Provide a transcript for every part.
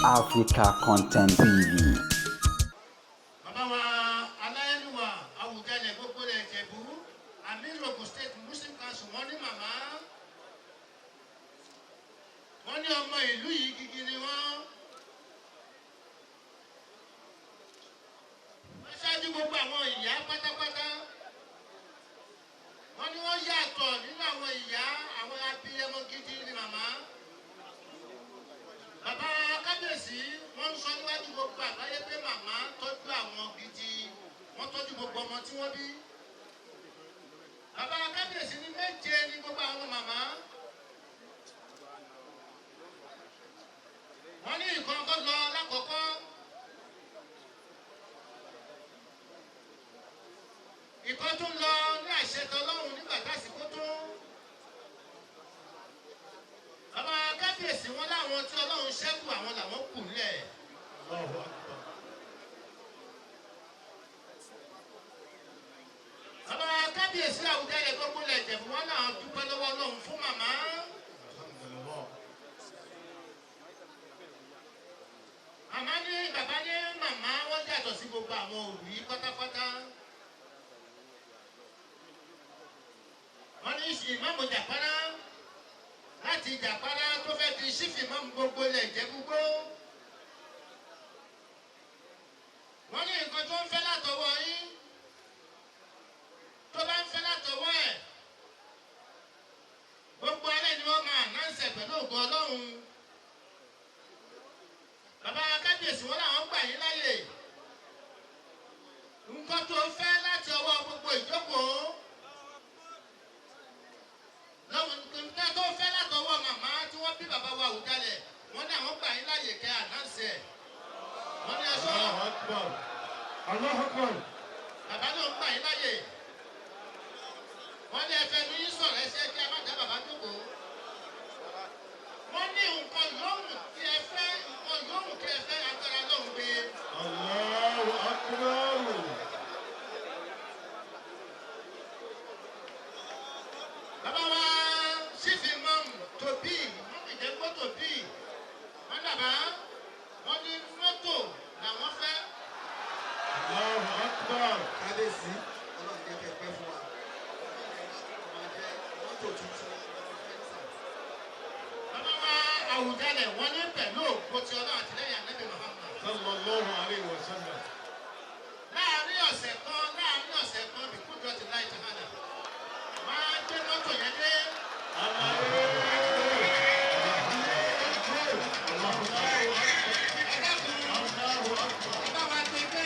Africa Content TV. Bàbá wa aláyélúwà Àwùjalẹ̀ gbogbo rẹ̀ Ìjẹ̀bú Aminu Ogun State Muslim Council wọ́n ní màmá wọ́n ní ọmọ ìlú yìí gidi ni wọ́n. Wọ́n ṣáájú gbogbo àwọn ìyá pátápátá. Wọ́n ní wọ́n yàtọ̀ nínú àwọn ìyá àwọn abiyamọ gidi ni màmá. Bàbá Kábíyèsí wọ́n ń sọ níwájú gbogbo àgbáyé pé màmá tọ́jú àwọn gidi, wọ́n tọ́jú gbogbo ọmọ tí wọ́n bí. Bàbá Kábíyèsí ní méje ní gbogbo àwọn màmá. Wọ́n ní nǹkan kọ́ lọ lákọ̀ọ́kọ́. Ìkan tún lọ ní àṣetọ Ọlọ́run nígbà tásìkò tó. Bàbá Kábíyèsí wọn láwọn tí Ọlọ́run ṣẹ́kù àwọn làwọn kù lẹ̀. Bàbá Kábíyèsí Àwùjalẹ̀ gbogbo lẹ̀ Ìjẹ̀bú wọn náà dúpẹ́ lọ́wọ́ Ọlọ́run fún màmá. Màmá ní bàbá ní màmá wọ́n yàtọ̀ sí gbogbo àwọn òbí yìí pátápátá. Wọ́n ní ìmáàmù Jàpárá láti Jàpárá tó fẹ́ di ṣífì ìmáàmù gbogbo ilẹ̀ Ìjẹ̀bú gbó. Wọ́n ní nǹkan tó ń fẹ́ látọwọ́ yín tó bá ń fẹ́ látọwọ́ ẹ̀ gbogbo alẹ́ ni wọ́n máa náǹsẹ̀ pẹ̀lú ògo Ọlọ́run. Bàbá Kábíyèsí wọn làwọn gbà yín láyè nǹkan tó fẹ́ láti ọwọ́ gbogbo ìjókòó nǹkan tó fẹ́ látọwọ́ màmá tí wọ́n bí bàbá wa Àwùjalẹ̀ wọ́n ní àwọn gbà yín láyè kẹ́ ànáǹsẹ̀ wọ́n ní ẹ̀ṣọ́ bàbá náà ń gbà yín láyè wọ́n ní ẹ̀fẹ̀ ní sọ̀rọ̀ ẹ̀ṣẹ̀ kí a má dá bàbá jókòó. Wọ́n ní nǹkan yòówù kí ẹ fẹ́ agbára lọ́hùn gbé. Allahu Akbar. Bàbá wa ṣífì mọ́mù tòbí Ìjẹ̀bú tòbí wọ́n dàbá wọ́n ní mọ́tò làwọn fẹ́. Allahu Akbar. Kábíyèsí Ọlọ́run jẹ́ kẹ́ pẹ́ fún wa. Máa jẹ́ mọ́tò tuntun. Bàbá wa Àwùjalẹ̀ wọ́n ní pẹ̀lú òkú tí Ọlọ́run àtìlẹ́yìn Ànábì Muhammad. Sallallahu alayhi wa sallam. Láàárín ọ̀sẹ̀ kan bí kúndùn ọtí láì jahana. Máa gbé mọ́tò yẹn dé. Bàbá wa gbé dé.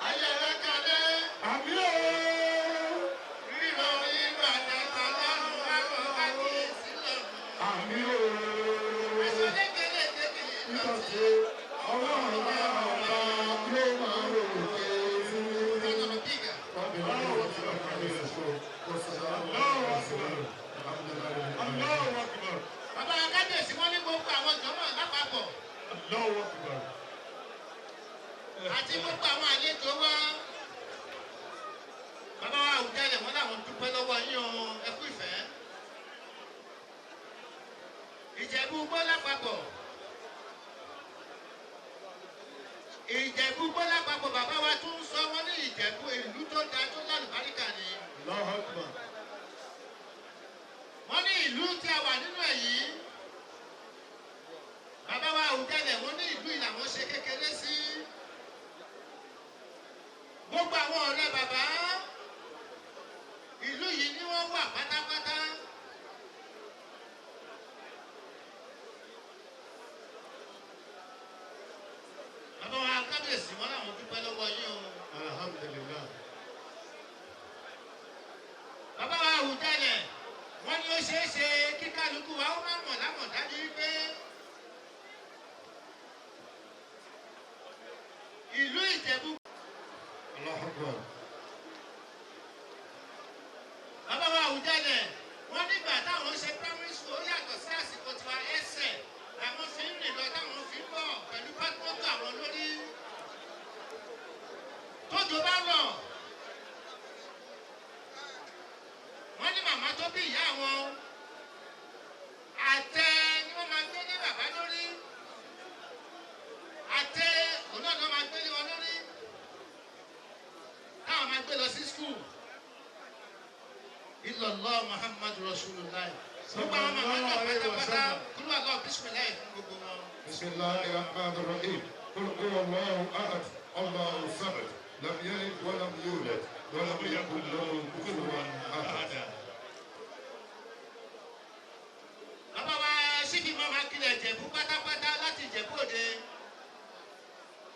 Ayẹyẹ kalẹ̀. Ríro ìgbà tẹ̀tẹ̀ lọ́rùn àwọn Kábíyèsí lọ́rùn. Ẹ̀sọ́ lẹ́gẹ̀lẹ́ tẹ̀lé ìdọ̀tí. Ọ̀nà bíga. Bàbá Kábíyèsí wọ́n ní gbogbo àwọn jọmọ́ lápapọ̀ àti gbogbo àwọn àlejò wa. Bàbá wa Àwùjalẹ̀ wọ́n láwọn dúpẹ́ lọ́wọ́ yín o, ẹ kú ìfẹ́. Ìjẹ̀bú gbọ́ lápapọ̀. Ìjẹ̀bú gbọ́ lápapọ̀ bàbá wa tún sọ wọ́n ní Ìjẹ̀bú ìlú tó da tó lálùbáríkà ni. Allahu Akbar. Wọ́n ní ìlú tí a wà nínú ẹ̀ yìí. Bàbá wa Àwùjalẹ̀ wọ́n ní ìlú ìlàwọ́n ṣe kékeré sí. Gbogbo àwọn ọ̀rẹ́ bàbá ìlú yìí ni wọ́n wà pátápátá. Bàbá wa Kábíyèsí wọn làwọn dúpẹ́ lọ́wọ́ yín o. Alhamdulillah. Bàbá wa Àwùjalẹ̀ wọ́n ní ó ṣeé ṣe kí kálukú wa ó má mọ̀ lámọ̀dájú wípé ìlú Ìjẹ̀bú. Allahu Akbar. Bàbá wa Àwùjalẹ̀ wọ́n nígbà táwọn ṣe primary school ó yàtọ̀ sí àsìkò tiwa ẹsẹ̀ làwọn fi ń rìn lọ táwọn fi ń bọ̀ pẹ̀lú pátọ́tò àwọn lórí. Tójò bá rọ̀ wọ́n ní màmá tó bí ìyá wọn àtẹ ni wọ́n máa gbé ní bàbá lórí. Àtẹ òun náà ni wọ́n máa gbé ní wọn lórí. Táwọn máa gbé lọ sí skul. Illallah Muhammadu Rasulullah. Gbogbo àwọn màmá náà pátápátá kúrò àlọ́ bísímìláì fún gbogbo wọn. Bismillahirrahmanirrahim. Qul huwa Allahu ahad, Allahu samad, lam yalid wa lam yulad, wa lam yakul lahu kufuwan ahad. Bàbá wa síbi máa máa kílẹ̀ Ìjẹ̀bú pátápátá láti Ìjẹ̀bú Òde.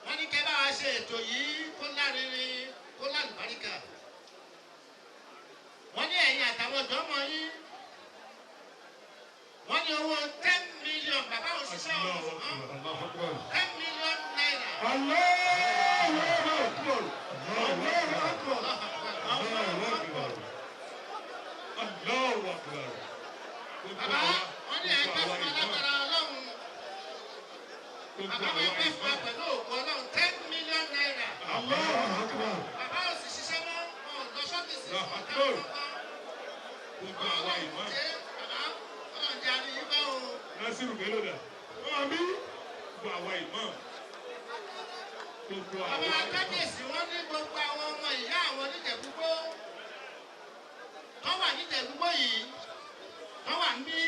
Wọ́n ní kẹ́ bá wa ṣe ètò yìí kó lárinrin kó lálùbáríkà. Wọ́n ní ẹ̀yin àtàwọn ọ̀dọ́ ọmọ yín. Wọ́n ní owó 10 million bàbá òṣìṣẹ́ ọ̀hún. 10 million naira. Allahu Akbar. Allahu Akbar. Allahu Akbar. Bàbá wọ́n ní ẹgbẹ́ fún alágbára Ọlọ́run. Bàbá máa gbé fún wa pẹ̀lú òkú Ọlọ́run 10 million naira. Allahu Akbar. Bàbá ò sì ṣiṣẹ́ mọ́ wọn ò lọ ṣọ́fíìsì Allahu ọ̀tá Akbar. ọ̀tá. Gbogbo àwa ìmọ̀. Bàbá Ọlọ́run jẹ́ àríyí bá o. Nasiru Bello dà. Wọ́n mi. Gbogbo àwa ìmọ̀. Gbogbo àwa Bàbá ìmọ̀. Kábíyèsí wọ́n ní gbogbo àwọn ọmọ ìyá àwọn oníjẹ̀búgbó. Wọ́n wà níjẹ̀búgbó yìí. Wọ́n wà ń bí.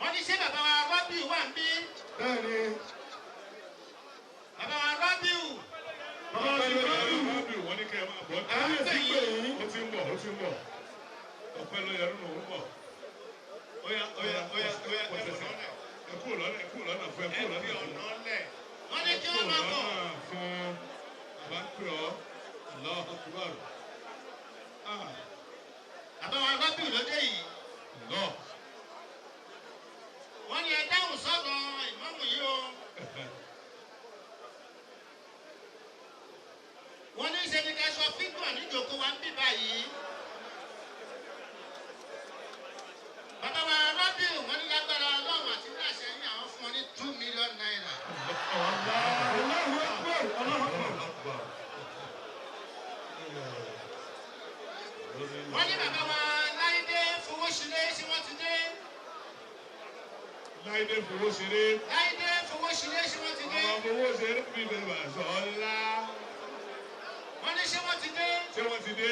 Wọ́n ní ṣé bàbá wa Rọ́bìù wà ń bí? Bẹ́ẹ̀ni. Bàbá wa Rọ́bìù. Bàbá mi ló yẹ Rọ́bìù wọ́n ní kẹ́ ẹ máa bọ̀. Kábíyèsí pè yín. Ó ti ń bọ̀, ó ti ń bọ̀. Ọ̀pẹ ló yẹ nínú òun bọ̀. Óyá pọ̀sẹ̀sẹ̀. Ẹ kúrò lọ́nà, ẹ kúrò lọ́nà fún ẹ kúrò lọ́nà fún. Wọ́n ní kí wọ́n máa bọ̀. Fún bàbá ń pè ọ́. Allahu Akbar. Bàbá wa Rọ́bìù ló dé yìí. Lọ. Wọ́n ní ẹ dáhùn sọ́dọ̀ ìmáàmù yìí o. Wọ́n ní ṣe ni ká sọ fígọ̀ níjòkó wa ń bí báyìí. Bàbá wa Rọ́bìù wọ́n ní lágbára Ọlọ́run àti ní àṣẹ yín àwọn fún wọn ní 2 million naira. Allahu Akbar. Allahu Akbar. Wọ́n ní bàbá wa Láìdé Fowóṣiré ṣé wọ́n ti dé? Láìdé Fowóṣiré. Láìdé Fowóṣiré ṣé wọ́n ti dé? Àwọn Fowóṣiré bí bẹ̀rẹ̀ bá sọ ọ́lá. Wọ́n ní ṣé wọ́n ti dé? Ṣé wọ́n ti dé?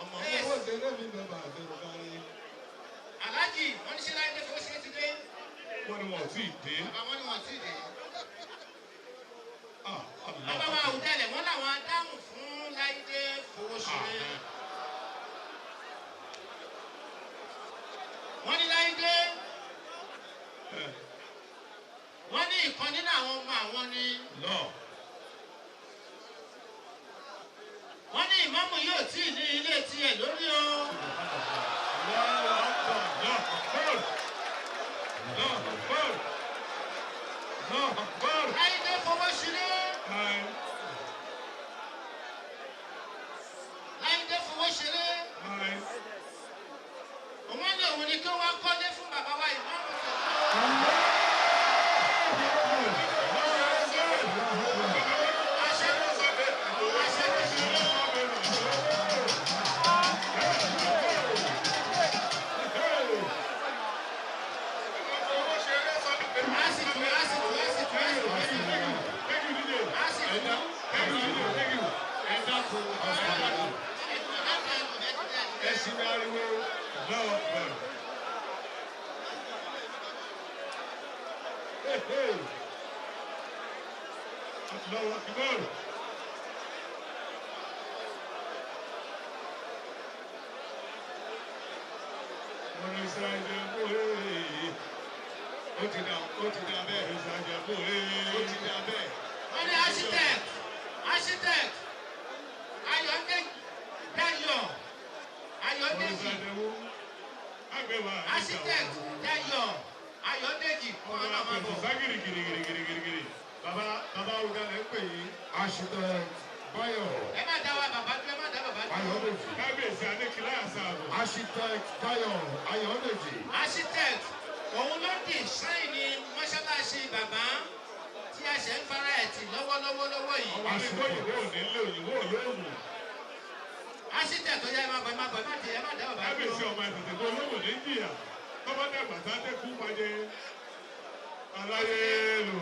Ọmọ Owó ṣeré mi bẹ̀rẹ̀ bá bẹ̀rẹ̀ kárí. Aláàjì wọ́n ní ṣé Láìdé Fowóṣiré ti dé? Wọ́n ní wọn ò tí ì dé. Bàbá wọn ní wọ́n ti dé. Ah, Bàbá wa Àwùjalẹ̀ wọ́n làwọn adáhùn fún Láìdé Fowóṣiré. Wọ́n ní Láìdé. Wọ́n ní ìkan nínú àwọn ọmọ àwọn ni. Lọ. Wọ́n ní ìmáàmù yóò tí ì ní ilé tiẹ̀ lórí o. Allahu Akbar. Allahu Akbar. Allahu Akbar. Allahu Akbar. Láìdé Fowóṣiré. Láìdé Fowóṣiré. Òun ní òun ni kí wọ́n kọ́lé fún bàbá wa ìmáàmù tẹ̀lé. Allahu Akbar. Wọ́n ní sáájú bóyè. Ó ti dà bẹ́ẹ̀. Sáájú bóyè. Ó ti dà bẹ́ẹ̀. Wọ́n ní architect Ayọ̀dèjì Dayọ̀ Ayọ̀dèjì architect Dayọ̀ Ayọ̀dèjì kọ́ ọ̀nà máa bọ̀. Bàbá Awùjalẹ̀ ń pè yín. Architect Báyọ̀. Ẹ má dá wa bàbá dúró, ẹ má dá bàbá dúró. Ayọ̀dèjì. Kábíyèsí Adékìlá Àṣàbò. Architect Báyọ̀ Ayọ̀dèjì. Architect òun ló dì sáìn ní mọ́ṣáláṣí bàbá tí a ṣe ń fara ẹ̀ tì lọ́wọ́lọ́wọ́ yìí. Àwọn àṣìwò òyìnbó ò ní lé òyìnbó olóògùn. Architect tó yá ẹ má bọ̀ ẹ má má dá bàbá kábíyèsí dúró. ọmọ ẹ̀tẹ̀tẹ̀ tó olówó ní jìyà tọ́ba dàgbà sáté kú pàdé aláyé lò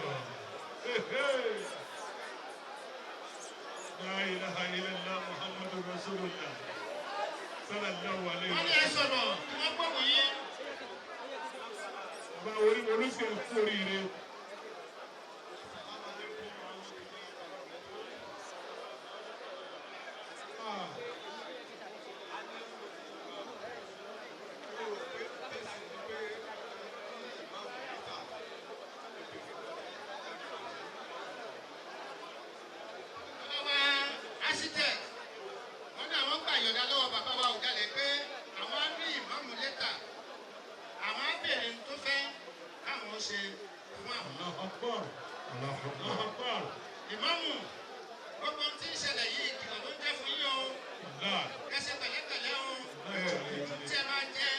la ilaha illallah muhammadu rasulullah sallallahu alayhi wa wọ́n ní ẹ sọ̀rọ̀ kí wọ́n gbọ́ wòye. bàbá orí olùsẹ̀ kú oríire. Bàbá wa architect wọ́n ní àwọn gbà yọ̀dá lọ́wọ́ bàbá wa Ògàlẹ̀ pé àwọn á rí ìmáàmù lẹ́tà àwọn á bèrè ní tó fẹ́ káwọn ṣe fún àwọn. Allahu Akbar. Allahu Akbar. Ìmáàmù gbogbo tí ń ṣẹlẹ̀ yìí kìlọ̀ ló ń jẹ́ fún yín o. Allah. Kẹsẹ̀ pẹ̀lẹ́pẹ̀lẹ́ o. Tí ẹ máa jẹ́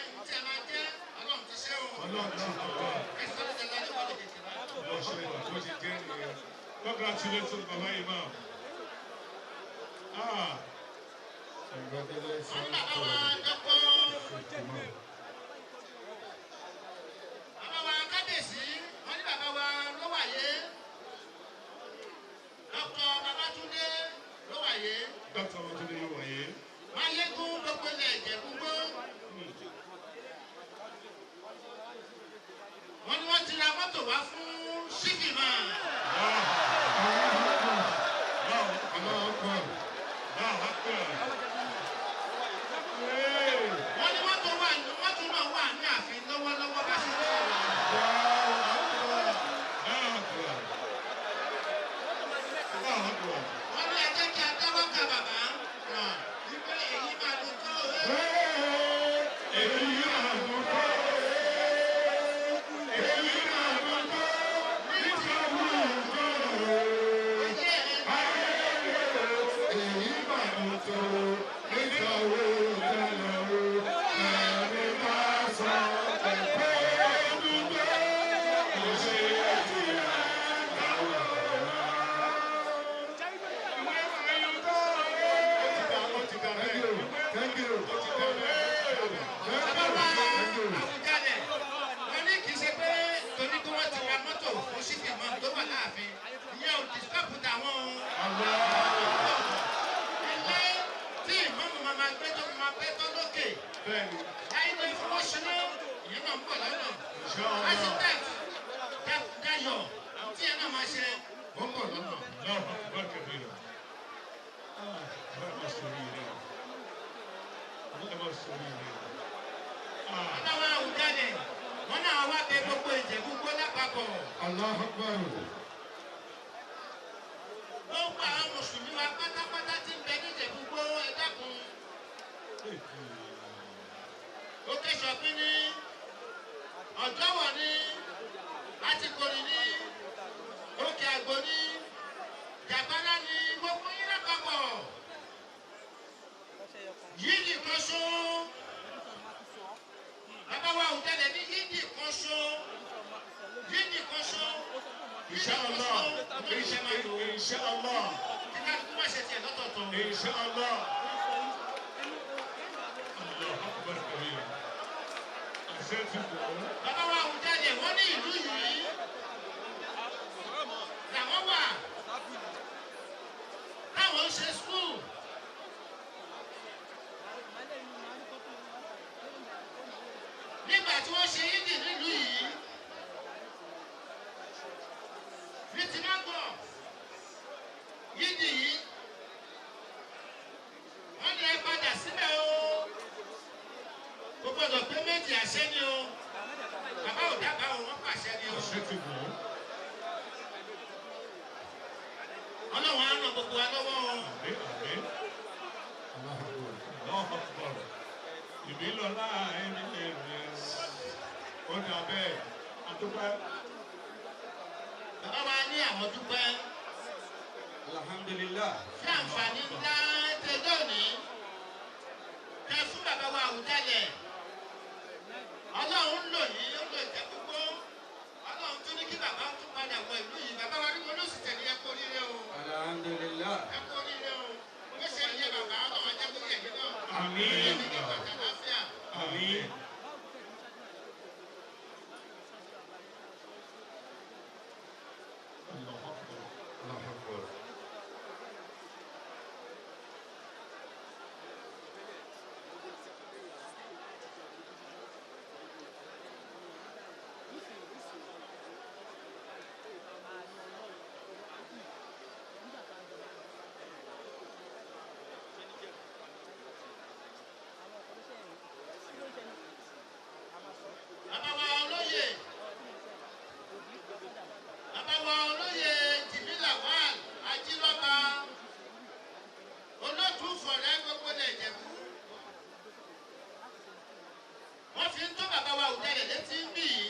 Ọlọ́run ti ṣe o. Kẹsẹ̀ tó jẹ lálẹ́ wọlé kékeré. Congratulations, Baba Imam. Wọ́n ní bàbá wa dọ́kọ́. Bàbá wa kábíyèsí wọ́n ní bàbá wa Lówàyé. Dọ́kọ̀ Babátúndé Lówàyé. Dr. Matunde Lówàyé. Máyégún gbogbo ilẹ̀ Ìjẹ̀bú-Igbó. Wọ́n ní wọ́n ti ra mọ́tò wá fún Sífìmà. Wọ́n ní mọ́tò náà wà ní ààfin lọ́wọ́lọ́wọ́ bá ṣe ń sọ̀rọ̀. Wọ́n ní ẹ jẹ́ kí a tẹ́wọ́ ká bàbá. Ìgbé èyí máa dùn tó Thank you. bàbá wa Àwùjalẹ̀. Wọ́n ní kì í ṣe pé torí kí wọ́n ti ra mọ́tò fún Sífìmà tó wà láàfin. Ìyẹn ò dìstọ́pù tàwọn o. Ilé tí ìmọ̀mù máa gbé tó máa gbé tó lókè. Láyé tó fọwọ́ ṣúná, ìyẹn náà ń bọ̀ lọ́nà. Architect Dayọ̀ tí ẹ náà máa ṣe ó ń bọ̀ lọ́nà. Bàbá wa Àwùjalẹ̀, wọ́n náà wá bẹ gbogbo Ìjẹ̀bú-Igbó lápapọ̀. Allahu Akbar. Gbogbo àwọn Mùsùlùmí wa pátápátá tí ń bẹ ní Ìjẹ̀bú-Igbó ẹ dákun. Òkè Ṣọ̀pí ní, Ọ̀jọ́wọ̀ ní, Àtìkòrì ní, Òkè Àgbò ní, Jàbálá ní, gbogbo yín lápapọ̀. Yídì kan ṣó. Bàbá wa Àwùjalẹ̀ ní yídì kan ṣó. Yídì kan ṣó. Inshallah. Inshallah. Kí kálukú má ṣe tiẹ̀ lọ́tọ̀ọ̀tọ̀. Inshallah. Allahu Akbar kabira. Àṣẹ ti bọ̀. Bàbá wa Àwùjalẹ̀ wọ́n ní ìlú yìí làwọn wà táwọn ń ṣe skul. Nígbà tí wọ́n ṣe yídì nílùú yìí ní ti máa gbọ́ yídì yìí wọ́n ní ẹ padà síbẹ̀ o. Kò gbọdọ̀ pé méjì àṣẹ ni o. Bàbá ò dábàá o, wọ́n pàṣẹ ni o. Àṣẹ ti bọ̀. Ọlọ́run á ràn gbogbo wa lọ́wọ́ o. Àmín. Allahu Akbar. Ìbílọ̀lá ẹni èrè. Ó dà bẹ́ẹ̀. Àdúpẹ́. Bàbá wa ní àwọn dúpẹ́. Alhamdulillah. Fí àǹfààní ńlá tẹjọ́ òní. Kẹ fún bàbá wa Àwùjalẹ̀. Ọlọ́run ń lò yín, ó lò Ìjẹ̀bú-Igbó. Ọlọ́run tún ní kí bàbá tún padà wọ ìlú yìí. Bàbá wa ní mo ló sì tẹ̀lé ẹ kú oríire o. Alhamdulillah. Ẹ kú oríire o. Ó ṣe ìyẹn bàbá Ọlọ́run ajẹ́ kó yẹ̀ yín náà. Àmín. Ẹ̀mí ní bàtà láfíà. آمين. الله أكبر. الله أكبر. Bàbá wa olóyè. Bàbá wa olóyè Jìbìlà wà Ajílọ́ba. Olóòtú fọ̀rẹ́ gbogbo lẹ̀ Ìjẹ̀bú. Wọ́n fi ń tó bàbá wa Òjàlẹ̀ létí ń bì yìí.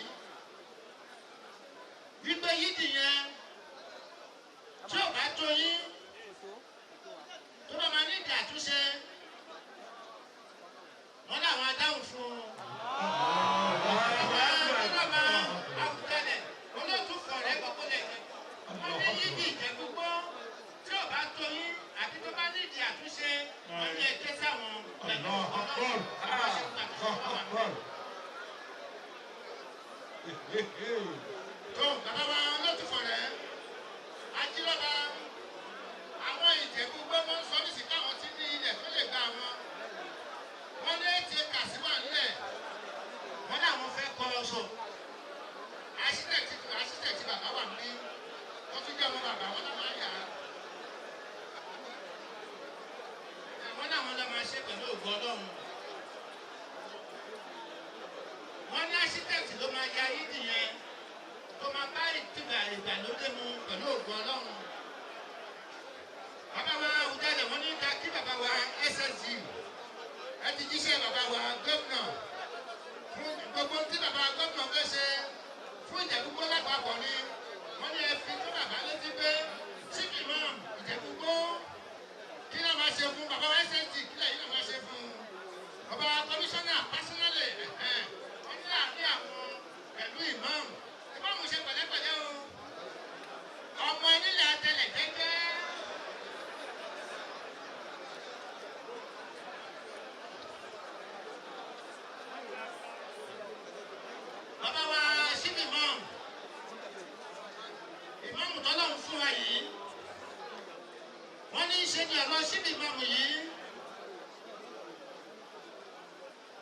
Wípé yídì yẹn tí ò bá tó yín tó bá máa ní ìdí àtúnṣe. Wọ́n láwọn adáhùn fún un. Tó bàbá wa lóòtú fọ̀rẹ́ Ajílọ́ba àwọn Ìjẹ̀bú gbọ́mọ́ sọ ní sìkà àwọn tí ní ilẹ̀ tó lè gba àwọn wọ́n lé ti kàṣíwà nílẹ̀ wọ́n láwọn fẹ́ kọ́ ọ sọ àṣìṣẹ́tì bàbá wà ní wọ́n tún jẹ́ ọmọ bàbá wọn náà máa yà á wọ́n láwọn lọ máa ṣe pẹ̀lú ògbó Ọlọ́run wọ́n ní àṣìṣẹ́tì ló máa ya yídì yẹn tó máa bá ìgbàlódé mu pẹ̀lú ògbó Ọlọ́run bàbá wa Òjàlẹ̀ wọ́n ní ká kí bàbá wa SSG ẹ ti jíṣẹ́ bàbá wa gómìnà fún gbogbo tí bàbá gómìnà fẹ́ ṣe fún Ìjẹ̀bú-Igbó lápapọ̀ ni wọ́n ní ẹ fi tó bàbá létí pé síbì mọ́ Ìjẹ̀bú-Igbó kí náà máa ṣe fún bàbá wa SSG kí lẹ́yìn náà máa ṣe fún bàbá kọmíṣánná pásínálì wọ́n ní láàrin àwọn pẹ̀lú ìmáàmù ìmáàmù ṣe pẹ̀lẹ́pẹ̀lẹ́ o ọmọ nílẹ̀ àtẹlẹ̀ gẹ́gẹ́. Bàbá wa síbì mọ́ ìmáàmù tọ́lọ́run fún wa yìí wọ́n ní ṣe ni ọ̀rọ̀ síbì mọ́mù yìí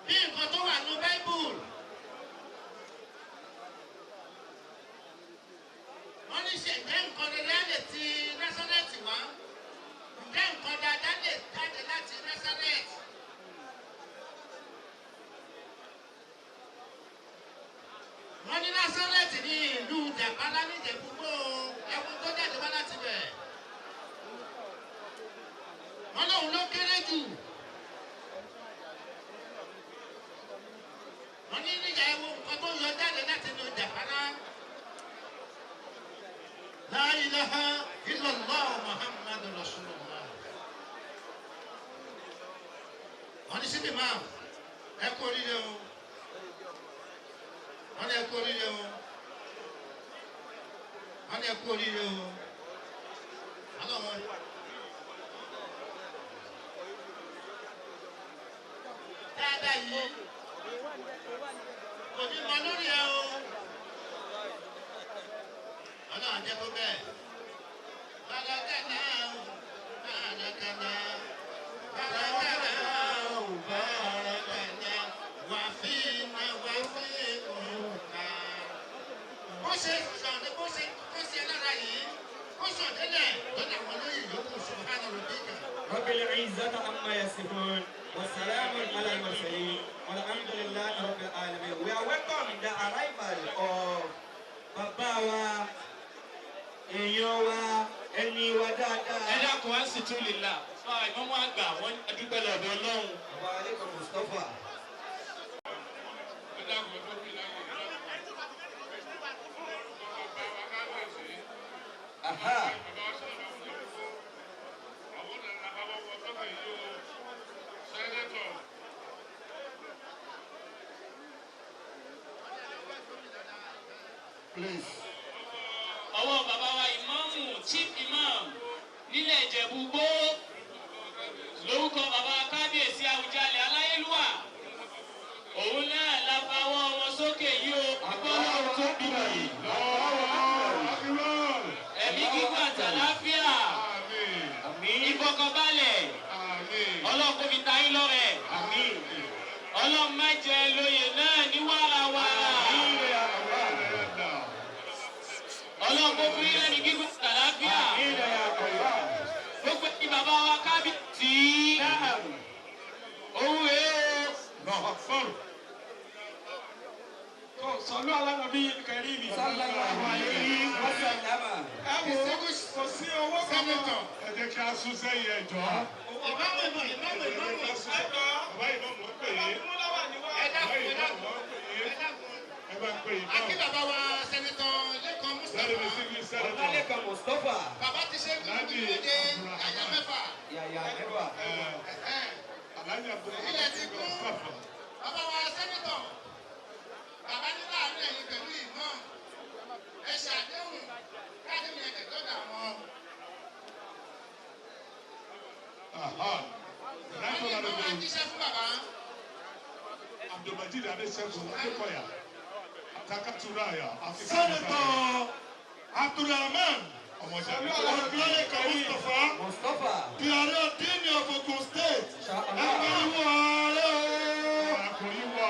bí nǹkan tó wà ní Báíbùlù wọ́n ní ṣe ǹjẹ́ nǹkan rere lè ti Násárẹ́tì wá ǹjẹ́ nǹkan dáadáa lè jáde láti Násárẹ́tì. Wọ́n ní Násárẹ́tì ní ìlú Jàpálá ní Ìjẹ̀bú-Igbó ẹkùn tó jáde wá láti bẹ̀. Wọ́n lóun ló kéré jù. Wọ́n ní níjà ewu nǹkan tó yọ jáde láti inú Jàpálá. La ilaha illallah Muhammadu Rasulullah. Wọ́n ní síbí máa ẹ kú oríire o. Wọ́n ní ẹ kú oríire o. Wọ́n ní ẹ kú oríire o. Àlọ́ wọn. Dáadáa yìí kò ní mọ lórí ẹ o. Ọlọ́run jẹ́ kó bẹ́ẹ̀. Bàlágàdá o, bàlágàdá, bàlágàdá o, bàlágàdá, wà fi iná wà fi òǹkà. Bó ṣe sàn ní bó ṣe lára yìí, bó sàn délẹ̀ lọ́dọ̀ àwọn olóyè yòókù subhana rabbika. رب العزة عما يصفون والسلام على المرسلين والحمد لله رب العالمين. We are welcoming the arrival of Bàbá wa, èèyàn wa, ẹni wa dáadáa. Ẹ dákun wá sí tún lè la. Ìmọ̀mọ́ àgbà wọ́n dúpẹ́ lọ́dọ̀ Ọlọ́run. Bàbá Alẹ́kọ̀ọ́ Mustapha. Aha. Please. Ọwọ́ bàbá wa ìmáàmù chief imam nílẹ̀ Ìjẹ̀bú-Igbó lórúkọ bàbá kábíyèsí Àwùjalẹ̀ Aláyélúwà sókè yìí o. Ọlọ́run tó bí mi. Ẹ̀mí gígùn àtàláfíà. Ìfọkànbalẹ̀. Ọlọ́run kò fi ta yín lọ́rẹ. Ọlọ́run má jẹ lóye náà ní wàràwàrà. Ọlọ́run kò fún yín lẹ́nu gígùn àtàláfíà. Gbogbo ẹni bàbá wa kábíyèsí. Òun èé o. Sọlú alánàbí kẹrìmì. Sallallahu alayhi wa sallam. Ẹ wo kò sí owó Sẹ́nitọ̀. Ẹ jẹ́ kí a sún sẹ́yìn ẹ̀jọ́. Ìmáàmù ìmáàmù ìmáàmù. ẹ̀dọ́. Bàbá ìmáàmù ń pè Bàbá yín. Múláwà ni wá. Ẹ dákun, ẹ Bàbá dákun. ìmáàmù ń pè yín. Ẹ dákun. Ẹ bá ń pè yín Akí náà. bàbá wa Sẹ́nitọ̀ Lẹ́kan Láti fi Mustapha. síbi sẹ́nitọ̀. Ọlálẹ́kan Mustapha. Bàbá ti ṣe gbígbé àyà mẹ́fà. Yàyà ẹ̀dọ́. Alájà Abdulrahman Ilẹ̀ ti kún. Mustapha. Bàbá wa Sẹ́nitọ̀. Bàbá ní láàárín ẹ̀yin pẹ̀lú ìmọ̀. Ẹ ṣàdéhùn káàdì mi ẹ̀kẹ́ tó dà wọ́n. Wọ́n ní ìmọ̀ wa jíṣẹ́ fún bàbá. Abdulmajid Adesegun Adekoya. Atakaturaya. Sẹ́nitọ̀ Abdulrahman Ọmọjà. Ọ̀gbẹ́lẹ́kan Mustapha Mustapha. di ààrẹ ọ̀dínì of Ogun State. Ṣàlá. Ẹgbẹ́rún ààrẹ o. Barakoyi wà.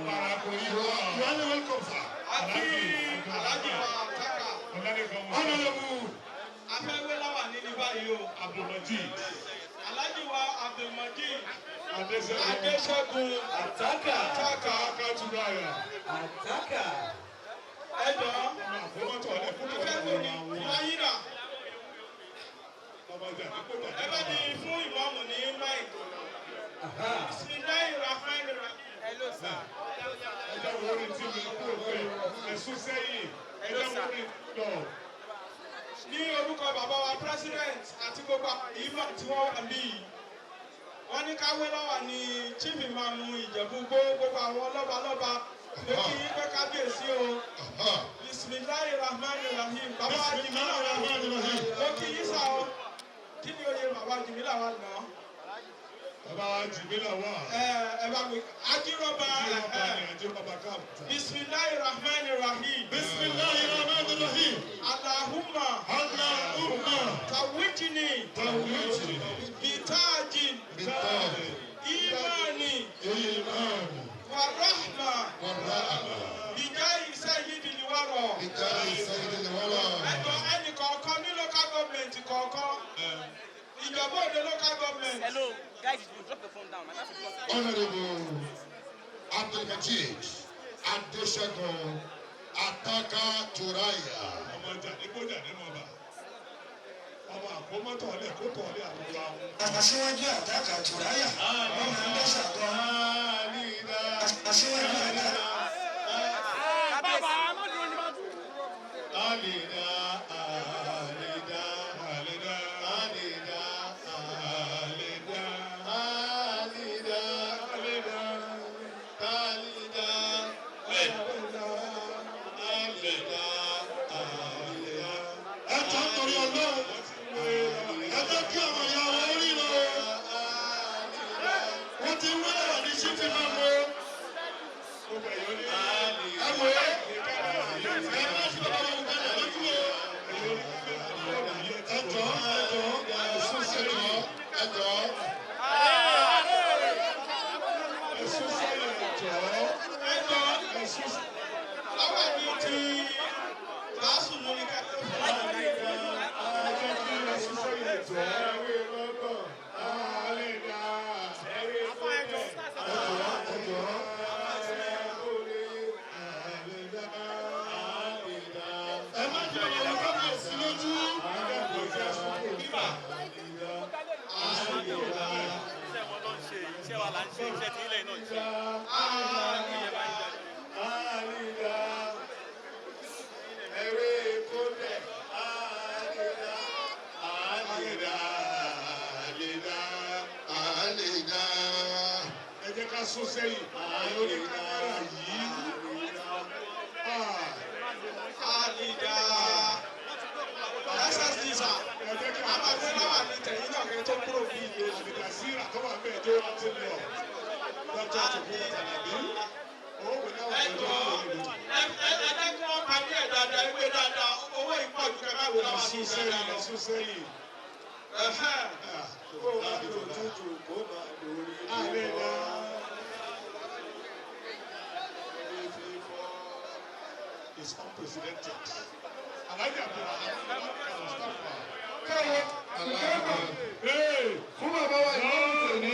Barakoyi wà. You are welcome, sir. Akí Alájì wa Kaka. Ọlálẹ́kan Mustapha. Honourable Afẹ́wé láwà ní báyìí o. Abdulmajid Alájì wa Abdulmajid. Adesegun. Adéṣẹ́gun. Àtàkà. Atakaturaya. Àtàkà. Ẹ̀dọ́. Àfọwọ́tọ̀ ọ̀lẹ́ fún Afẹ́wé ni Ìmáyínà. Ọmọjà ní kó Ẹ bá ní fún ìmọ̀ọ́mù ní máìkì. Bismillahirrahmanirrahim. Hello sir. ẹjọ́ wo orin tí mi kú òfin ẹ̀sùn sẹ́yìn ẹjọ́ wo orin lọ. Ní orúkọ bàbá wa president àti gbogbo ìmọ̀ tí wọ́n wà bí yìí. Wọ́n ní káwé lọ́wọ́ ní chief imam Ìjẹ̀bú gbogbo àwọn lọ́balọ́ba ló kí yín pé kábíyèsí o. Bismillahirrahmanirrahim. Bàbá wa Jìmílà wà ló kí yín sá o. Kí ni oyè bàbá Jìmílà wà náà? Bàbá wa Jìmílà wà. Ẹ bá mi Ajírọ̀bà. Ajírọ̀bà káàpù. Bismillahirrahmanirrahim. Bismillahirrahmanirrahim. Allahumma. Allahumma Tawwijni. Tawwijni. Bitajin. Bitaji. Imani. Imani. Warahma. Warahma. Bijayi sayyidil wara. Bijayi sayyidil wara. Ẹ̀dọ̀ ẹnì kọ̀ọ̀kan ní local government kọ̀ọ̀kan. Ìjọba òde local government. Hello, guys, you drop the phone down. My last one. Honourable Abdulmajid Adesegun Atakaturaya. Ọmọjà ní kójà ní mọ̀ọ́bà. Ọmọ àkómọ́tọ̀ ọ̀lẹ́ kó tọ̀ ọ̀lẹ́ àwùjọ àwọn. Aṣíwájú Atakaturaya. Ọmọ ẹgbẹ́ ṣàkọ́. Aṣíwájú Atakaturaya. Alida, Alida, Alida, Alida, Alida, Alida, Alida, Alida, Alida, Alida. Ẹ jọ ń torí Ọlọ́run. Ẹ jẹ́ kí àwọn ìyàwó ríran o. Wọ́n ti wé ẹ̀rọ ní ṣífì máa mọ. Ẹ wò ó. Ẹ má ṣe bàbá wọn gbàdá lójú o. Ẹ jọ Ẹ̀sùn sẹ́yìn, ẹ̀jọ̀. Ẹ̀sùn sẹ́yìn, ẹ̀jọ̀. Ẹ̀sùn sẹ́yìn. Lọ́wọ́ ní ti Jásù ló ní kẹ́kẹ́ fún wa. ẹ má ṣe bàbá wọn kábíyèsí lójú. Iṣẹ́ wa là ń ṣe, iṣẹ́ tí ilẹ̀ náà ń ṣe. Ẹ jẹ́ ká sún sẹ́yìn lórí kámẹ́rà yìí. Àlìdá. SSD sà. Ẹ jẹ́ kí A máa gbé láwà ní tẹ̀yìn náà kí n tó kúrò bí ìlú. àdìgàsíra tó wà bẹ́ẹ̀ tó wá ti lọ. Lọ́jọ́ tó kú tàbí. Ẹ ẹ̀sùn sẹ́yìn ẹ̀sùn sẹ́yìn. Kó wá lò tútù kó máa lórí fífọ́. Lórí fífọ́ is unprecedented. Alájà Abdulrahman Mustapha. Fún bàbá wa ìmọ̀ràn tòní.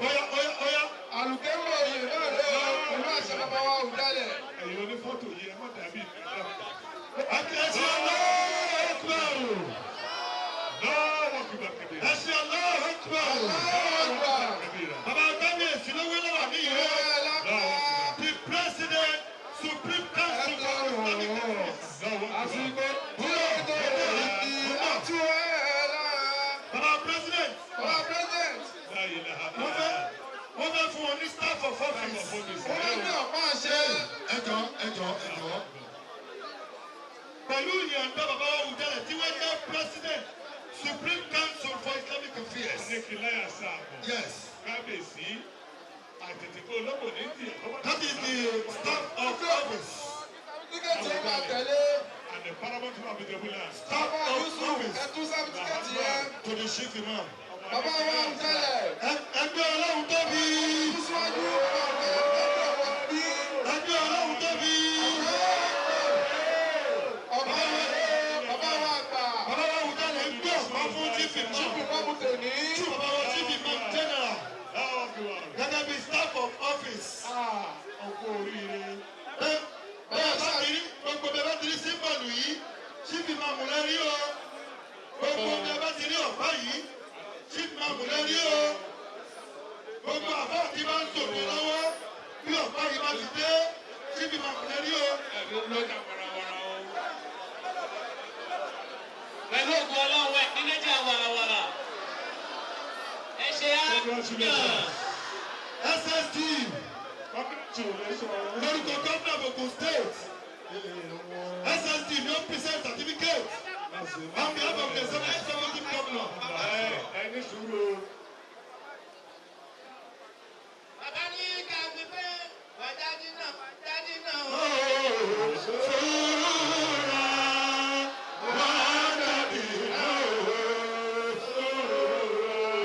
Óyá. Àlùkẹ́mọ̀ òye náà rẹ̀ ọ́ pẹ̀lú àṣẹ bàbá wa òdálẹ̀. Ẹ̀yin onífọ́tò yìí ẹ má dàbí ìgbà. Akẹ́sí Allahu Akbar. Allahu Akbar kabira. Ẹ̀sìn Allahu Akbar. Bàbá Kábíyèsí ló wí lọ́wọ́ ní ìwé. The President Supreme Council for Islamic Affairs. Àsìkò tí ó tó ìlàtú ẹ̀ lára. Bàbá President. Wọ́n fẹ́ fún wọn ní staff of office. Wọ́n ní ọ̀pá àṣẹ. Ẹjọ́. Pẹ̀lú ìyànda bàbá wa Awùjalẹ̀ tí wọ́n jẹ́ President Supreme Council for Islamic Affairs. Adékìláyà Sáàmù. Yes. Kábíyèsí àtètèkó olóko ní ìdí. That is the staff of office. Tíkẹ́ẹ̀tì ẹ̀ máa tẹ̀lé. And the paramount of Abuja. Staff of office. Ẹ̀tún sábì tíkẹ́ẹ̀tì yẹn. To the chief imam. Bàbá wa Awùjalẹ̀. Ẹgbẹ́ Ọlọ́run tóbi. Síwájú ọ̀gá ẹgbẹ́ wọn bí. Ẹgbẹ́ Ọlọ́run tóbi. Bàbá wa àgbà. Bàbá wa Awùjalẹ̀ ń gbé ọ̀pá fún chief imam. Chief imam tòní. Bàbá wa chief imam general. Gẹ́gẹ́ bí staff of office. Ọkọ̀ oríire. Bẹ́ẹ̀ bá ti rí gbogbo bẹ́ẹ̀ bá ti rí símbọ̀lù yìí, chief imam lẹ́rí o. Gbogbo bẹ́ẹ̀ bá ti rí ọ̀pá yìí, chief imam lẹ́rí o. Gbogbo àbá tí bá ń sòkè lọ́wọ́ bí ọ̀pá yìí bá ti dé, chief imam lẹ́rí o. Pẹ̀lú ògùn ọlọ́run ẹ̀ ní méjì àwàràwàrà. Ẹ ṣe á yàn. SSD lórúkọ gómìnà Ogun State. SSD ni ó present certificate on behalf of the executive governor. Ẹni sùúrù. Bàbá ní ká fi pé wàjáde náà.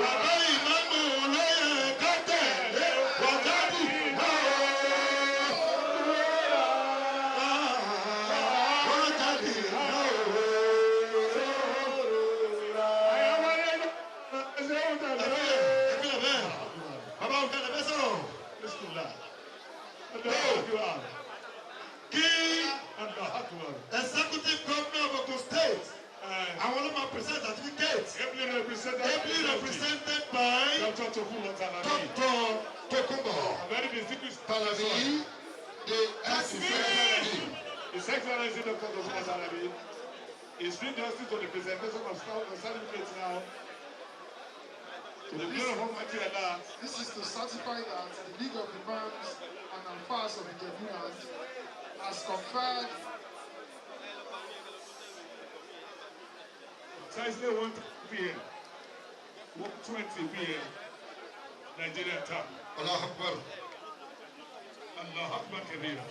Bàbá ìmáàmù lóye kọ́tẹ̀ wọ̀jáde náà. Wọ̀jáde náà. Bàbá Awùjalẹ̀ fẹ́ sọ̀rọ̀. Kí executive governor of Ogun State. Àwọn ló máa present certificate. Ably represented by Dr. Tokunbo Talabi, the SCCD. His Excellency Dr. Tokunbo Talabi is doing justice to the presentation of certificates now. To the glory of Almighty Allah. This is to certify that the League of Imams and Alfas of Ijebuland has conferred Precisely 1 p.m. 1:20 p.m. Nigerian time. Allahu Akbar. Allah Akbar Kabira.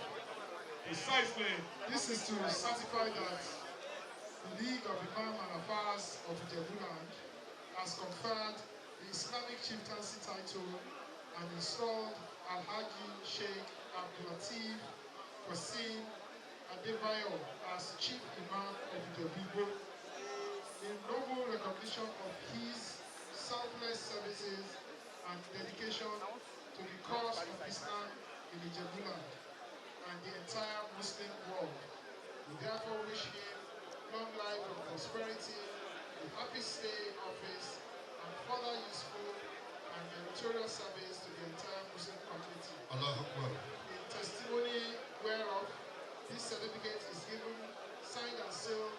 Precisely. This is to certify that the League of Imam and Alfas of Ijebuland has conferred the Islamic chieftaincy title and installed Al-Haji Sheikh Abdulateef Qasim Adebayo as Chief Imam of Ijebu, in noble recognition of his selfless services and dedication to the cause of Islam in Ijebuland and the entire Muslim world. We therefore wish him long life and prosperity, a happy stay in office, and further useful and meritorious service to the entire Muslim community. Allahu Akbar. In testimony whereof, this certificate is given, signed and sealed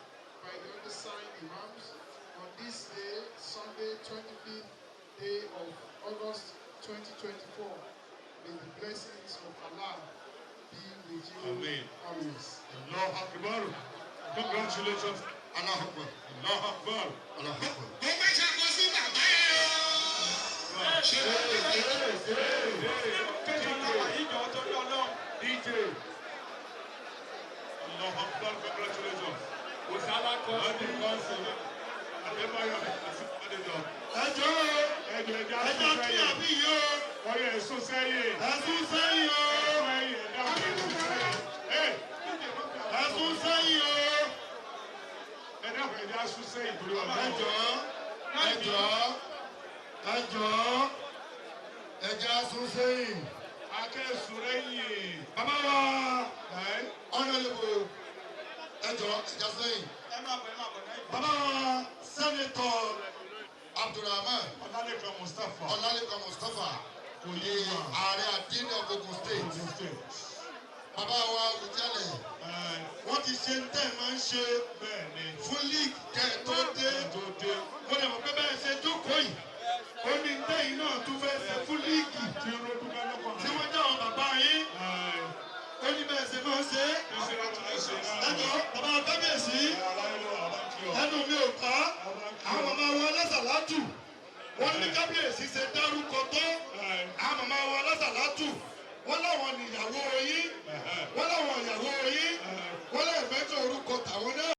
by the undersigned Imams on this day, Sunday, 25th day of August 2024. May the blessings of Allah be with you Amen. always. Allah Akbar. Congratulations. Allahu Akbar. Allah Akbar. Allahu Akbar. Mo fẹ́ ṣàkóso bàbá yẹn o. DJ. Allah Akbar. Congratulations. Happy birthday. sẹ́yìn torí wọn. ẹjọ́ ẹja sún sẹ́yìn. Akẹ́sùn lẹ́yìn. Bàbá wa ọ̀nàlẹ́bù ẹjọ́ ẹja sẹ́yìn. Bàbá wa sẹ́nitọ̀ Abdulrahman Ọlálẹ́kan Mustapha. Ọlálẹ́kan Mustapha kò yé ààrẹ àdínní of Ogun State. Bàbá wa Olùjálẹ̀ wọ́n ti ṣe ń tẹ̀ máa ń ṣe fún league kẹ́ tó dé. Mo dẹ̀ mọ̀ pé bẹ́ẹ̀ ṣe jókòó yìí. Ó ní tẹ́yìn náà tún fẹ́ ṣe fún líìgì tí wọ́n jẹ́ àwọn bàbá yín. Ó ní bẹ́ẹ̀ ṣe máa ṣe. Ẹjọ́ bàbá kábíyèsí ẹnu mi ò pa àwọn màmá wa lásàlátù. Wọ́n ní kábíyèsí ṣe dárúkọ tó. Àwọn màmá wa lásàlátù. Wọ́n láwọn níyàwó yín. Wọ́n láwọn ìyàwó yín. Wọ́n lè fẹ́ tó orúkọ tàwọn náà.